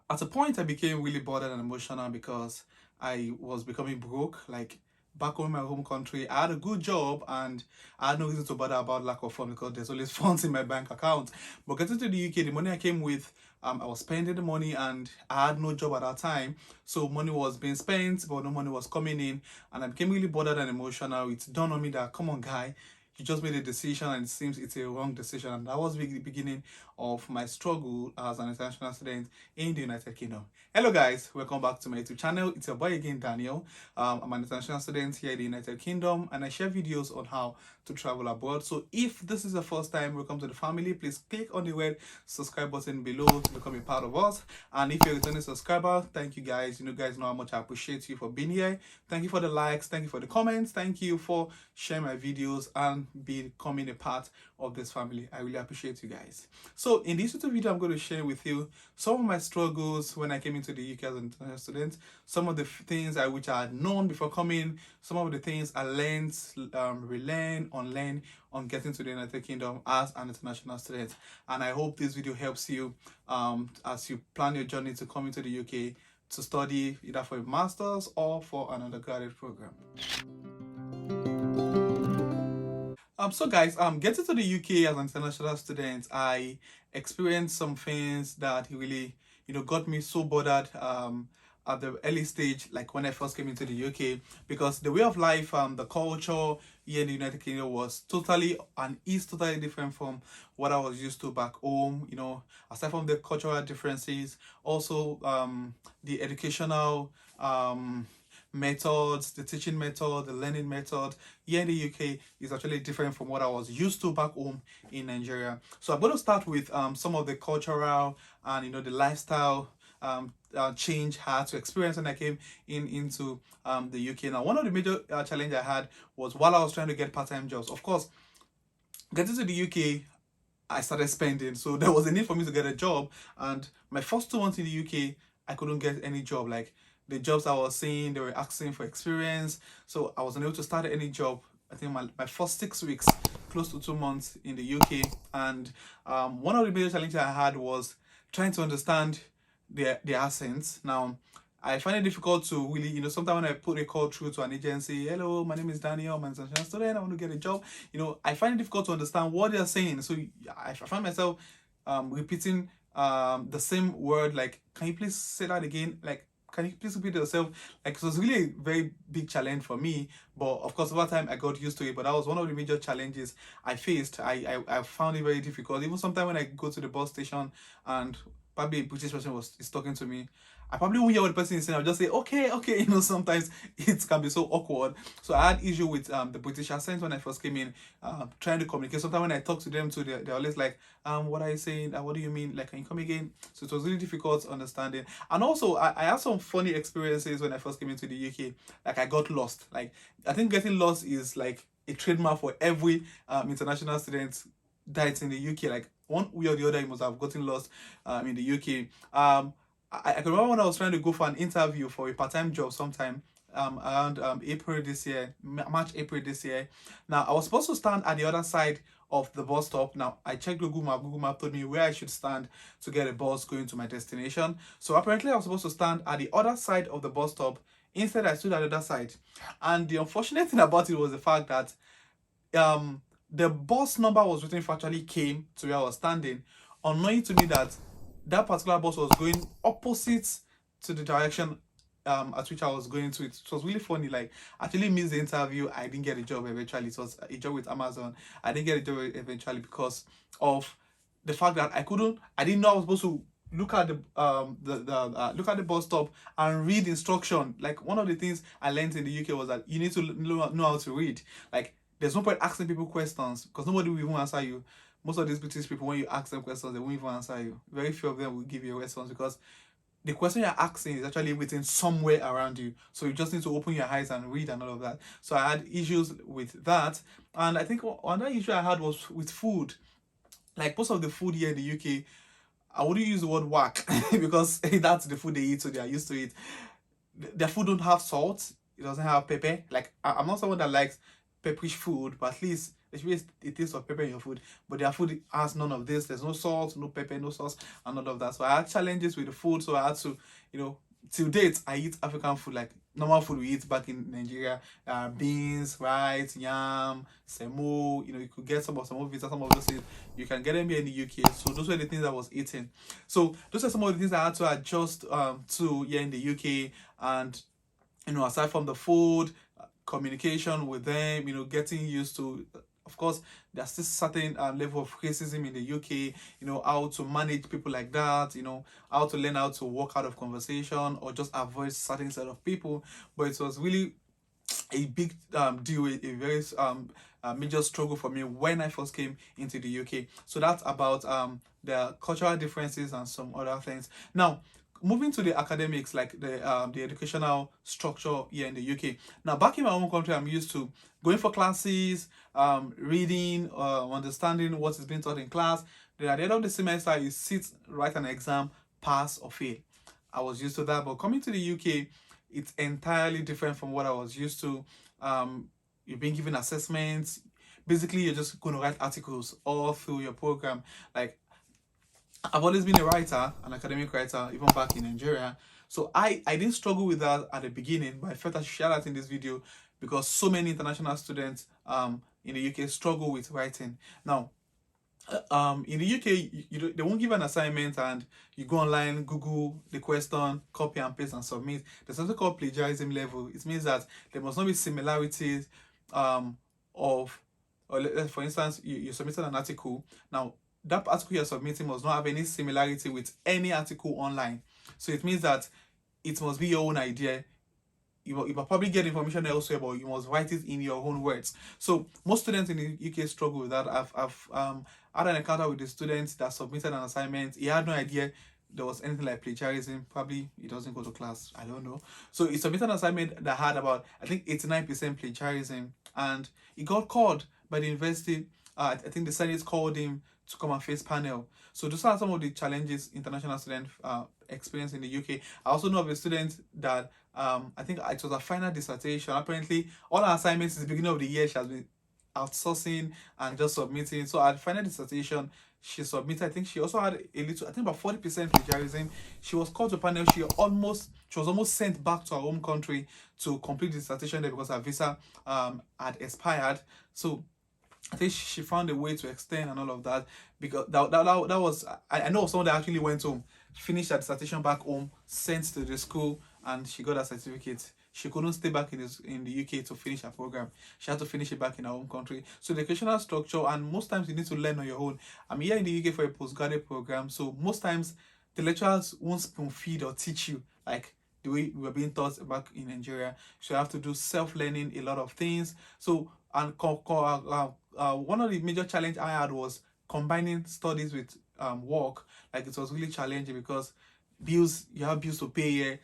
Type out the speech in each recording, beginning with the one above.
At a point I became really bothered and emotional because I was becoming broke. Like back home in my home country, I had a good job and I had no reason to bother about lack of funds because there's always funds in my bank account. But getting to the UK, the money I came with, I was spending the money and I had no job at that time. So money was being spent, but no money was coming in. And I became really bothered and emotional. It dawned on me that, come on, guy, you just made a decision and it seems it's a wrong decision. And that was the beginning of my struggle as an international student in the United Kingdom. Hello guys, welcome back to my YouTube channel. It's your boy again, Daniel. I'm an international student here in the United Kingdom and I share videos on how to travel abroad. So if this is the first time, welcome to the family. Please click on the red subscribe button below to become a part of us. And if you're a returning subscriber, thank you guys. You guys know how much I appreciate you for being here. Thank you for the likes, thank you for the comments, thank you for sharing my videos and becoming a part of this family. I really appreciate you guys. So in this YouTube video, I'm going to share with you some of my struggles when I came into the UK as an international student, some of the things which I had known before coming, some of the things I learned, relearn, unlearn on getting to the United Kingdom as an international student. And I hope this video helps you as you plan your journey to come into the UK to study either for a master's or for an undergraduate program. So guys, getting to the UK as an international student, I experienced some things that really, got me so bothered at the early stage, like when I first came into the UK, because the way of life, the culture here in the United Kingdom was totally and is totally different from what I was used to back home. Aside from the cultural differences, also the educational methods, the teaching method, the learning method here in the UK is actually different from what I was used to back home in Nigeria. So I'm going to start with some of the cultural and the lifestyle change I had to experience when I came into the UK. Now, one of the major challenge I had was while I was trying to get part-time jobs. Of course, getting to the UK, I started spending, so there was a need for me to get a job. And my first 2 months in the UK, I couldn't get any job. Like the jobs I was seeing, they were asking for experience, so I wasn't able to start any job. I think my first 6 weeks, close to 2 months in the UK, and one of the major challenges I had was trying to understand their accents. Now, I find it difficult to really, sometimes when I put a call through to an agency, hello, my name is Daniel, I'm an international student, I want to get a job, I find it difficult to understand what they're saying. So I find myself repeating the same word, like, can you please say that again? Like, can you please repeat yourself? Like, it was really a very big challenge for me, but of course over time I got used to it. But that was one of the major challenges I faced. I found it very difficult. Even sometimes when I go to the bus station and probably a British person is talking to me, I probably won't hear what the person is saying. I'll just say, okay, okay. Sometimes it can be so awkward. So I had issue with the British accent when I first came in, trying to communicate. Sometimes when I talk to them too, they're always like, what are you saying? What do you mean? Like, can you come again? So it was really difficult understanding. And also, I had some funny experiences when I first came into the UK. Like, I got lost. Like, I think getting lost is like a trademark for every international student that's in the UK. Like, one way or the other, you must have gotten lost in the UK. I can remember when I was trying to go for an interview for a part-time job sometime around April this year, March, April this year. Now, I was supposed to stand at the other side of the bus stop. Now, I checked Google Map. Google Map told me where I should stand to get a bus going to my destination. So apparently, I was supposed to stand at the other side of the bus stop. Instead, I stood at the other side. And the unfortunate thing about it was the fact that the bus number was written for actually came to where I was standing, unknowing to me that that particular bus was going opposite to the direction at which I was going to. It was really funny. Like, I actually missed the interview. I didn't get a job eventually. It was a job with Amazon. I didn't get a job eventually because of the fact that I didn't know I was supposed to look at look at the bus stop and read instruction. Like, one of the things I learned in the UK was that you need to know how to read. Like, there's no point asking people questions because nobody will even answer you. Most of these British people, when you ask them questions, they won't even answer you. Very few of them will give you a response because the question you're asking is actually written somewhere around you. So you just need to open your eyes and read and all of that. So I had issues with that. And I think another issue I had was with food. Like, most of the food here in the UK, I wouldn't use the word whack because that's the food they eat, so they are used to it. Their food don't have salt. It doesn't have pepper. Like, I'm not someone that likes pepperish food, but at least there should be a taste of pepper in your food, but their food has none of this. There's no salt, no pepper, no sauce, and none of that. So I had challenges with the food, so I had to, you know, till date I eat African food like normal food we eat back in Nigeria. Beans, rice, yam, semo. You know, you could get some of vita, some of those things. You can get them here in the UK. So those were the things I was eating. So those are some of the things I had to adjust to here in the UK. And you know, aside from the food, communication with them, you know, getting used to, of course, there's still certain level of racism in the UK, you know, how to manage people like that, you know, how to learn how to walk out of conversation or just avoid certain set of people. But it was really a big deal, a very major struggle for me when I first came into the UK. So that's about the cultural differences and some other things. Now, moving to the academics, like the educational structure here in the UK. Now, back in my home country, I'm used to going for classes, reading, understanding what is being taught in class. Then at the end of the semester, you sit, write an exam, pass or fail. I was used to that, but coming to the UK, it's entirely different from what I was used to. You're being given assessments. Basically, you're just going to write articles all through your program. Like, I've always been a writer, an academic writer, even back in Nigeria. So I didn't struggle with that at the beginning, but I felt I should share that in this video because so many international students in the UK struggle with writing. Now, in the UK, they won't give an assignment and you go online, Google the question, copy and paste and submit. There's something called plagiarism level. It means that there must not be similarities of, or for instance, you submitted an article. Now, that article you're submitting must not have any similarity with any article online. So it means that it must be your own idea. You will probably get information elsewhere, but you must write it in your own words. So most students in the UK struggle with that. I've had an encounter with the student that submitted an assignment. He had no idea there was anything like plagiarism. Probably he doesn't go to class. I don't know. So he submitted an assignment that had about, I think, 89% plagiarism, and he got called by the university. I think the Senate called him to come and face panel. So those are some of the challenges international students experience in the UK. I also know of a student that I think it was a final dissertation. Apparently, all her assignments since the beginning of the year she has been outsourcing and just submitting. So at final dissertation, she submitted. I think she also had a little, I think about 40% plagiarism. She was called to panel. She was almost sent back to her home country to complete the dissertation there because her visa had expired. So I think she found a way to extend and all of that, because that was, I know someone that actually went home, finished her dissertation back home, sent to the school, and she got a certificate. She couldn't stay back in the UK to finish her program. She had to finish it back in her home country. So the educational structure, and most times you need to learn on your own. I'm here in the UK for a postgraduate program, so most times the lecturers won't spoon feed or teach you like the way we were being taught back in Nigeria. So you have to do self-learning a lot of things. So, and one of the major challenge I had was combining studies with work. Like, it was really challenging because you have bills to pay here.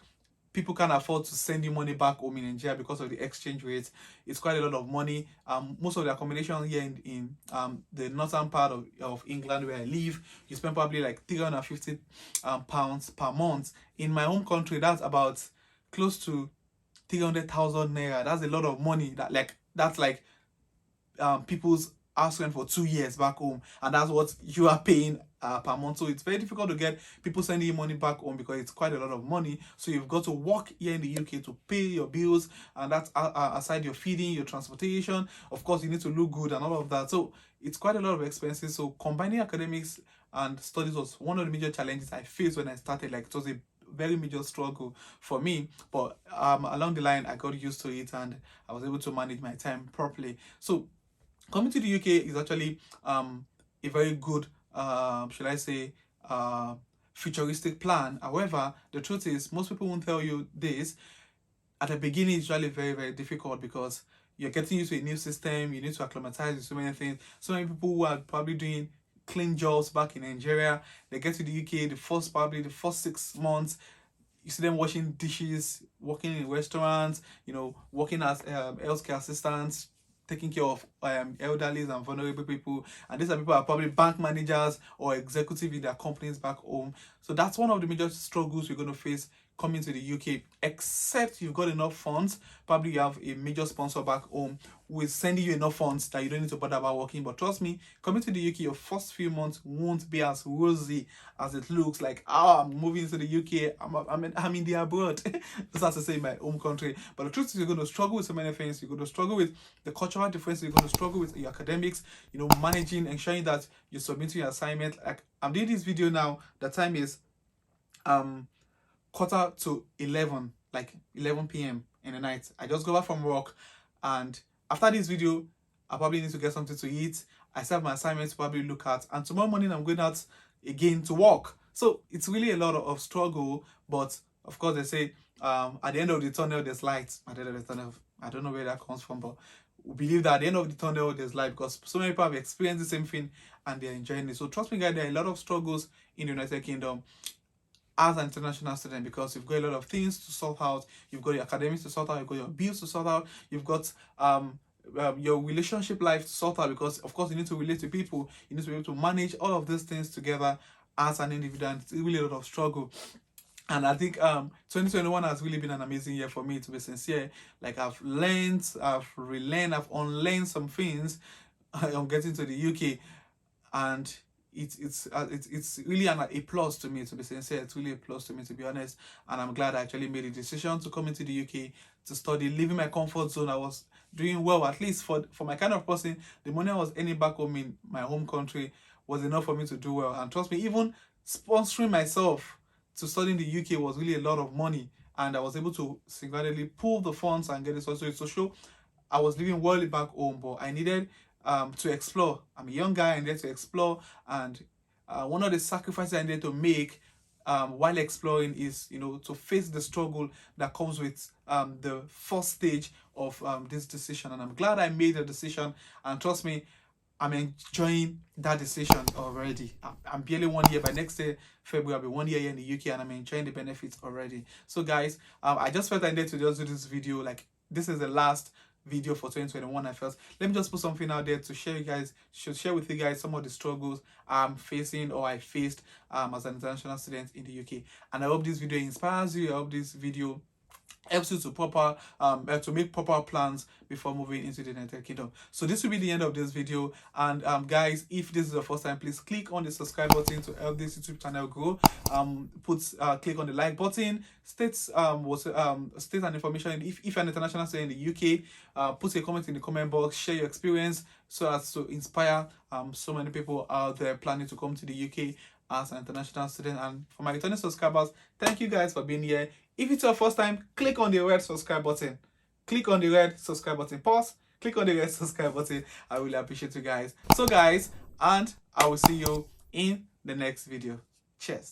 People can't afford to send you money back home in Nigeria because of the exchange rate. It's quite a lot of money. Most of the accommodation here in the northern part of England where I live, you spend probably like £350 pounds per month. In my home country, that's about close to 300,000 naira. That's a lot of money. That's like people's house rent for 2 years back home, and that's what you are paying per month. So it's very difficult to get people sending you money back home because it's quite a lot of money. So you've got to work here in the UK to pay your bills, and that's aside your feeding, your transportation. Of course, you need to look good and all of that. So it's quite a lot of expenses. So combining academics and studies was one of the major challenges I faced when I started. Like, it was a very major struggle for me, but along the line I got used to it and I was able to manage my time properly. So coming to the UK is actually a very good, should I say, futuristic plan. However, the truth is, most people won't tell you this. At the beginning, it's really very, very difficult because you're getting used to a new system. You need to acclimatize to so many things. So many people who are probably doing clean jobs back in Nigeria, they get to the UK, probably the first 6 months, you see them washing dishes, working in restaurants, working as healthcare assistants, taking care of elderly and vulnerable people. And these are people who are probably bank managers or executive in their companies back home. So that's one of the major struggles you're going to face coming to the UK, except you've got enough funds. Probably you have a major sponsor back home who is sending you enough funds that you don't need to bother about working. But trust me, coming to the UK, your first few months won't be as rosy as it looks. Like, I'm moving to the UK, I'm in the abroad. That's as to say in my home country. But the truth is, you're going to struggle with so many things. You're going to struggle with the cultural differences. You're going to struggle with your academics, managing, ensuring that you submit your assignment. Like, I'm doing this video now. The time is quarter to 11, like 11 p.m. in the night. I just go back from work, and after this video, I probably need to get something to eat. I still have my assignments to probably look at, and tomorrow morning I'm going out again to work. So it's really a lot of struggle, but of course they say at the end of the tunnel there's light. At the end of the tunnel, I don't know where that comes from, but we believe that at the end of the tunnel there's light, because so many people have experienced the same thing and they're enjoying it. So trust me guys, there are a lot of struggles in the United Kingdom as an international student, because you've got a lot of things to sort out. You've got your academics to sort out, you've got your bills to sort out, you've got your relationship life to sort out, because of course you need to relate to people, you need to be able to manage all of these things together as an individual, and it's really a lot of struggle. And I think 2021 has really been an amazing year for me, to be sincere. Like, I've learned, I've relearned, I've unlearned some things on getting to the UK, and it's really a plus to me, to be sincere. It's really a plus to me, to be honest, and I'm glad I actually made a decision to come into the UK to study, leaving my comfort zone. I was doing well, at least for my kind of person. The money I was earning back home in my home country was enough for me to do well, and trust me, even sponsoring myself to study in the UK was really a lot of money, and I was able to single-handedly pull the funds and get it. So to show I was living well back home, but I needed to explore. I'm a young guy, I needed to explore, and one of the sacrifices I needed to make while exploring is, to face the struggle that comes with the first stage of this decision. And I'm glad I made the decision, and trust me, I'm enjoying that decision already. I'm barely 1 year. By next year, February, I'll be 1 year here in the UK, and I'm enjoying the benefits already. So guys, I just felt I needed to just do this video. Like, this is the last video for 2021. I felt, let me just put something out there to share with you guys some of the struggles I'm facing, or I faced as an international student in the UK. And I hope this video inspires you. I hope this video helps you to make proper plans before moving into the United Kingdom. So this will be the end of this video, and guys, if this is the first time, please click on the subscribe button to help this YouTube channel grow. Click on the like button, state an information. If you're an international student in the UK, put a comment in the comment box, share your experience, so as to inspire so many people out there planning to come to the UK as an international student. And for my returning subscribers, thank you guys for being here. If it's your first time, click on the red subscribe button. Click on the red subscribe button. Pause. Click on the red subscribe button. I really appreciate you guys. So guys, and I will see you in the next video. Cheers.